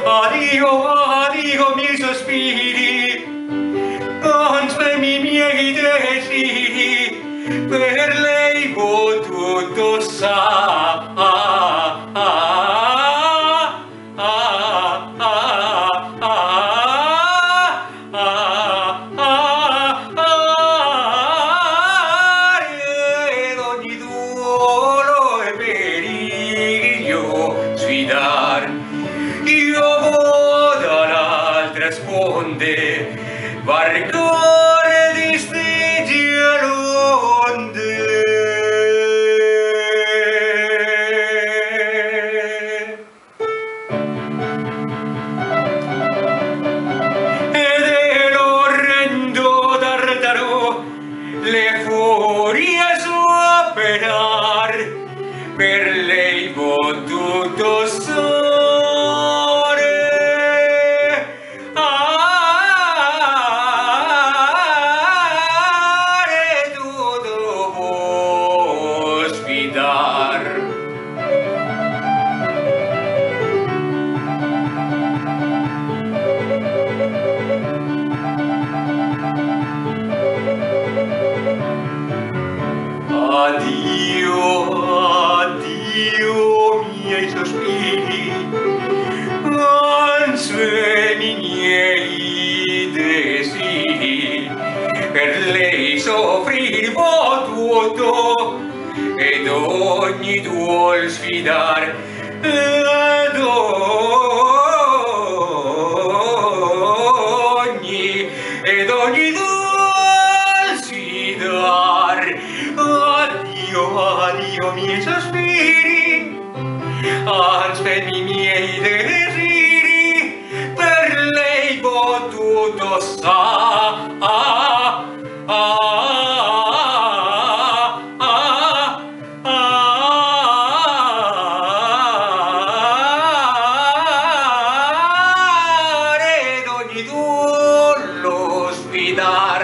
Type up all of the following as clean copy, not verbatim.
addio, addio miei sospiri, consuemi i miei desideri, per lei potuto sa. Ed ogni duolo e periglio sfidar, io vado dall'altra sponde, varcare di stigi all'onde. Ed è l'orrendo Tardaro le furie superar, per lei potuto stare. Tutto può sfidar. Addio, addio miei sospiri, consuemi i miei desideri, per lei soffrir potuto ed ogni duol sfidar, ed ogni duol sfidar. Addio, addio miei sospiri, consuemi i miei desideri, per lei potuto sta. Ed ogni duolo sfidar,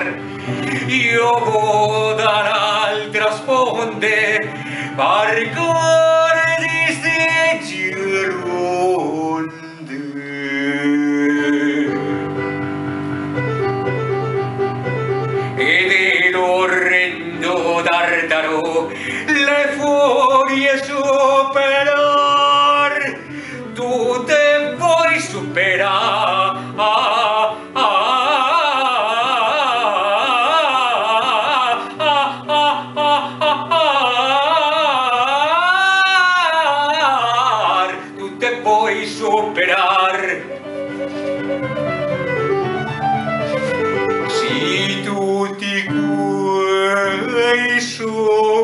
io vado dall'altra sponde, varcare di stegi all'onde. Ed è l'orrendo Tardaro le furie superar, tu te vuoi superar. Tu te puoi superar. Si tutti quei sogni